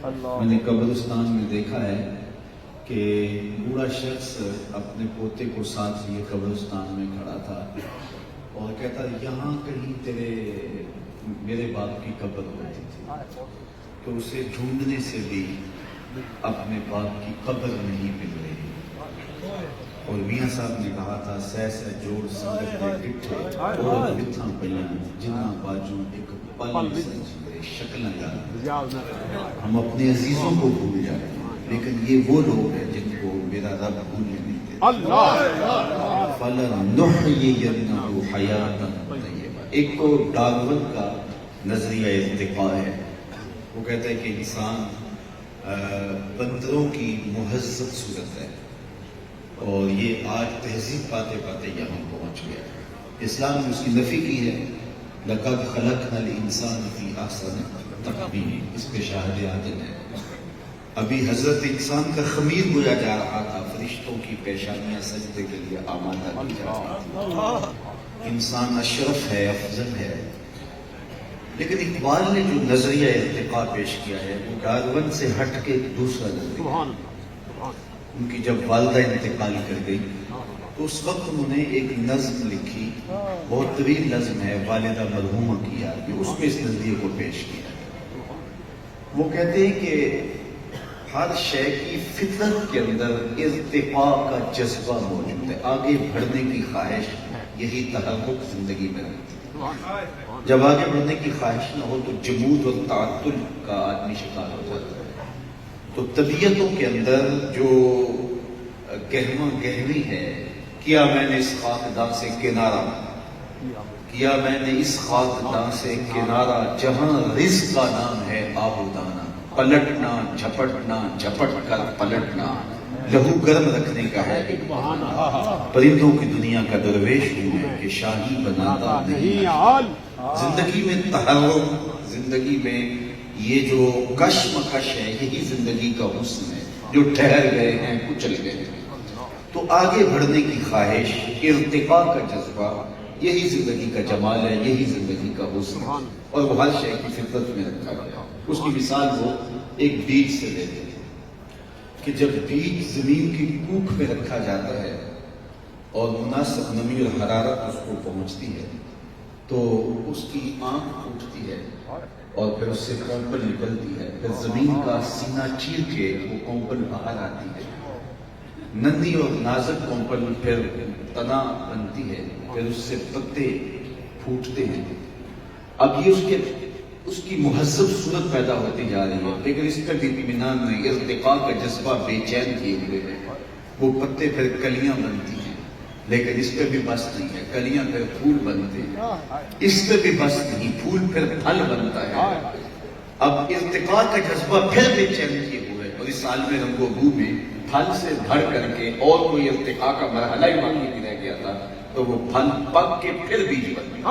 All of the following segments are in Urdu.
میں نے قبرستان میں دیکھا ہے کہ بوڑھا شخص اپنے پوتے کو ساتھ لیے قبرستان میں کھڑا تھا اور کہتا یہاں کہیں میرے باپ کی قبر ہوتی تھی، تو اسے ڈھونڈنے سے بھی اپنے باپ کی قبر نہیں مل رہی۔ اور میاں صاحب نے کہا تھا سہ سہ جوڑ سنگت دے ڈٹھے اور بتھاں پہیاں جنہاں باجوں ایک پل سنجھے شکلیں یاد۔ ہم اپنے عزیزوں کو بھول جاتے ہیں، لیکن یہ وہ لوگ ہیں جن کو میرا رب بھولنے نہیں دیتا۔ فَلَنُحْيِيَنَّهُ حَيَاةً طَيِّبَةً۔ ایک تو ڈارون کا نظریہ ارتقاء ہے، وہ کہتا ہے کہ انسان بندروں کی مہذب صورت ہے، اور یہ آج تہذیب پاتے پاتے یہاں پہنچ گیا۔ اسلام نے اس کی نفی کی ہے، لَقَدْ خَلَقْنَا الْإِنسَانَ فِي أَحْسَنِ تَقْوِيمٍ، اس پہ شاہد عادل ہے۔ ابھی حضرت انسان کا خمیر گویا جا رہا تھا، فرشتوں کی پیشانیاں سجدے کے لیے آمادہ کی جا رہی تھی۔ انسان اشرف ہے، افضل ہے، لیکن اقبال نے جو نظریہ ارتقاء پیش کیا ہے وہ ڈارون سے ہٹ کے ایک دوسرا نظریہ۔ ان کی جب والدہ انتقال کر گئی تو اس وقت انہوں نے ایک نظم لکھی، بہت طویل نظم ہے، والدہ مرحومہ کی یاد میں، اس میں اس نظریے کو پیش کیا۔ وہ کہتے ہیں کہ ہر شے کی فطرت کے اندر ارتقاء کا جذبہ موجود ہے، آگے بڑھنے کی خواہش، یہی تحرک زندگی میں رہتی ہے۔ جب آگے بڑھنے کی خواہش نہ ہو تو جمود اور تعطل کا آدمی شکار ہو جاتا ہے۔ تو طبیعتوں کے اندر جو گہما گہری ہے، کیا میں نے اس خاکدان سے کنارہ، کیا میں نے اس خاکدان سے کنارہ، جہاں رزق کا نام ہے آب و دانہ، پلٹنا جھپٹنا جھپٹ کر پلٹنا، لہو گرم رکھنے کا ہے ایک بہانہ، پرندوں کی دنیا کا درویش ہوں میں کہ شاہی بناتا نہیں۔ زندگی میں تحرک، زندگی میں یہ جو کشمکش ہے، یہی زندگی کا حسن ہے۔ جو ٹھہر گئے ہیں کچل گئے ہیں، تو آگے بڑھنے کی خواہش، ارتقاء کا جذبہ، یہی زندگی کا جمال ہے، یہی زندگی کا حسن ہے، اور وہ ہر شے کی فطرت میں رکھا گیا۔ اس کی مثال وہ ایک بیج سے دیتے ہیں کہ جب بیج زمین کی کوکھ میں رکھا جاتا ہے اور مناسب نمی اور حرارت اس کو پہنچتی ہے تو اس کی آنکھ پھوٹتی ہے اور پھر اس سے کونپل نکلتی ہے، پھر زمین کا سینہ چیر کے وہ کونپل باہر آتی ہے، نندی اور نازک کونپل پھر تنا بنتی ہے، پھر اس سے پتے پھوٹتے ہیں۔ اب یہ اس کی مہذب صورت پیدا ہوتی جا رہی ہے، لیکن اس کا بھی اطمینان نہیں، ارتقاء کا جذبہ بے چین کیے ہوئے ہے۔ وہ پتے پھر کلیاں بنتی ہیں، لیکن اس پہ بھی بس نہیں ہے، کلیاں پھر پھول بنتے ہیں، اس پہ بھی بس نہیں، پھول پھر پھل بنتا ہے۔ اب ارتقاء کا جذبہ پھر بے چین کیے ہوئے، اور اس عالم رنگ و بو میں پھل سے بھر کر کے اور کوئی ارتقاء کا مرحلہ ہی باقی نہیں رہ گیا تھا، تو وہ پھل پک کے پھر بیج بن گیا،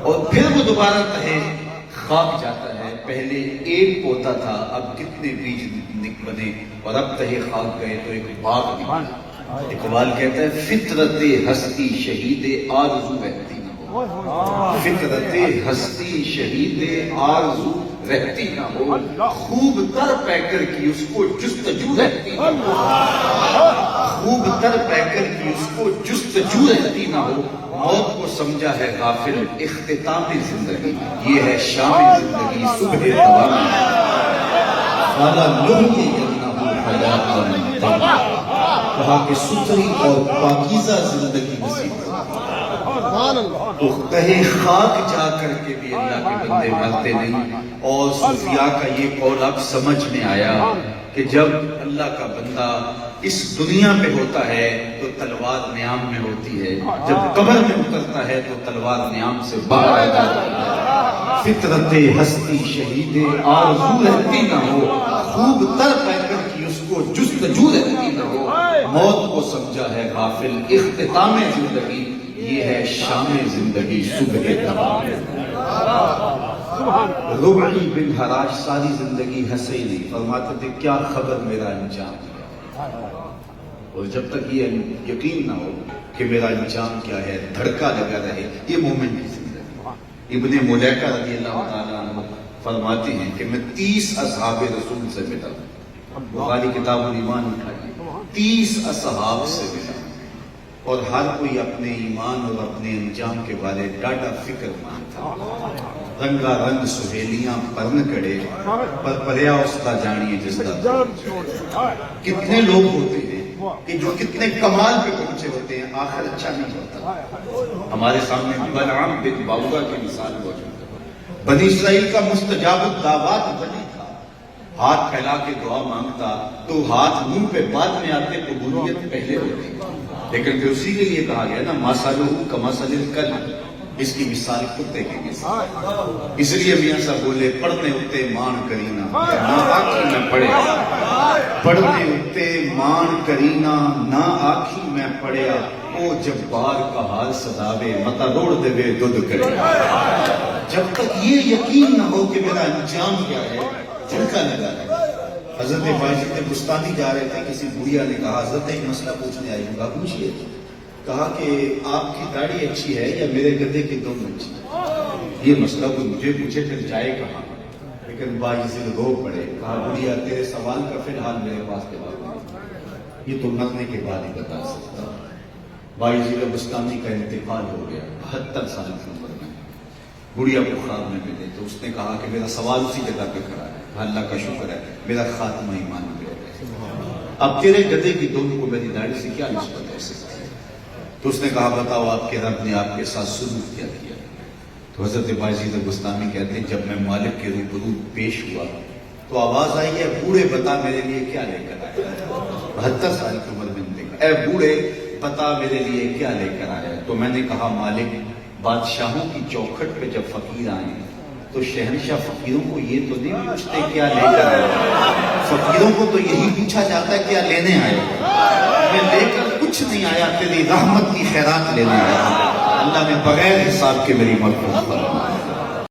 اور پھر وہ دوبارہ تہے خاک جاتا ہے۔ پہلے ایک پودا تھا، اب کتنے بیج بنے، اور اب تہے خاک گئے تو ایک باغ نکلا۔ اقبال کہتا ہے فطرت ہستی شہید آرزو رہتی نہ ہو، فطرت ہستی شہید آرزو رہتی نہ ہو، خوب تر پیکر کی اس کو جستجو رہتی نہ ہو، خوب تر پیکر کی اس کو جستجو رہتی نہ ہو، موت کو سمجھا ہے غافل اختتام زندگی، یہ ہے شام زندگی صبح تمام، فالا لوہی جنہ حیات کہا کہ ستھری اور پاکیزہ زندگی نصیب تو تہے خاک جا کر کے بھی اللہ کے بندے مرتے نہیں۔ اور صوفیاء کا یہ قول اب سمجھ میں آیا کہ جب اللہ کا بندہ اس دنیا پہ ہوتا ہے تو تلوار نیام میں ہوتی ہے، جب قبر میں اترتا ہے تو تلوار نیام سے باہر آ جاتی ہے۔ فطرت ہستی شہید آرزو رہتی نہ ہو، خوب تر پیکر کی اس کو جستجو رہتی نہ ہو، موت کو سمجھا ہے غافل اختتام زندگی، یہ ہے شام زندگی صبح تمام۔ ربعی بن حراش ساری زندگی ہنسے نہیں، فرماتے تھے کیا خبر میرا انجام ہے، اور جب تک یہ یقین نہ ہو کہ میرا انجام کیا ہے، دھڑکا لگا رہے، یہ مومن کی زندگی۔ ابن ملیکہ رضی اللہ تعالیٰ عنہ فرماتے ہیں کہ میں 30 اصحاب رسول سے ملا ہوں، بخاری کتاب الایمان اٹھائیے، 30 اصحاب سے ملا ہوں، اور ہر کوئی اپنے ایمان اور اپنے انجام کے بارے ڈاڈا فکر مند تھا۔ رنگا رنگ سہیلیاں پرن کڑے، پر پریا اس کا جانیے جس کا۔ کتنے لوگ ہوتے ہیں کہ جو کتنے کمال پہ پہنچے ہوتے ہیں، آخر اچھا نہیں ہوتا۔ ہمارے سامنے بلعام بن باورا کی مثال موجود ہے۔ بنی اسرائیل کا مستجاب الدعوات بنی تھا، ہاتھ پھیلا کے دعا مانگتا تو ہاتھ منہ پہ بعد میں آتے، قبولیت پہلے ہوتی، لیکن پھر اسی کے لیے کہا گیا نا مَثَلُهُ كَمَثَلِ الْكَلْبِ، اس کی مثال کتے کی مثال۔ اس لیے میاں صاحب بولے پڑھنے اتے مان کرینا نہ آنکھی میں پڑھیا، پڑھنے اتے مان کرینا نہ آنکھی میں پڑھیا، او جبار کا حال صداوے متا روڑ دے وے دودھ کرے۔ جب تک یہ یقین نہ ہو کہ میرا انجام کیا ہے، جھڑکا لگا ہے۔ حضرت باجد بستانی جا رہے تھے، کسی بڑھیا نے کہا حضرت ایک مسئلہ پوچھنے آئی ہوں، پوچھئے۔ کہا کہ آپ کی داڑھی اچھی ہے یا میرے گدے کی دم اچھی ہے؟ یہ مسئلہ کوئی مجھے پوچھے پھر جائے کہاں؟ لیکن باجد رو پڑے، کہا بڑھیا تیرے سوال کا فی الحال میرے پاس جواب نہیں، یہ تو مرنے کے بعد ہی بتا سکتا۔ باجد بستانی کا انتقال ہو گیا 72 سال کی عمر میں۔ بڑھیا کو خواب میں ملے تو اس نے کہا کہ میرا سوال اسی جگہ پہ کھڑا ہے، اللہ کا شکر ہے میرا خاتمہ ایمان پہ ہو گیا، اب تیرے گدے کی دم کو میری داڑھی سے کیا نسبت ہو سکتی ہے؟ تو اس نے کہا بتاؤ آپ کے رب نے آپ کے ساتھ سلوک کیا کیا؟ تو حضرت باجد بستانی کہتے ہیں جب میں مالک کے روبرو پیش ہوا تو آواز آئی ہے بوڑھے بتا میرے لیے کیا لے کر آیا؟ 72 سال کی عمر میں دیکھا، اے بوڑھے بتا میرے لیے کیا لے کر آیا؟ تو میں نے کہا مالک بادشاہوں کی چوکھٹ پہ جب فقیر آئے تو شہنشاہ فقیروں کو یہ تو نہیں پوچھتے کیا لے کر آئے، فقیروں کو تو یہی پوچھا جاتا ہے کیا لینے آئے؟ میں لے کر کچھ نہیں آیا، تیری رحمت کی خیرات لینے آیا۔ اللہ نے بغیر حساب کے میری مغفرت فرمائی۔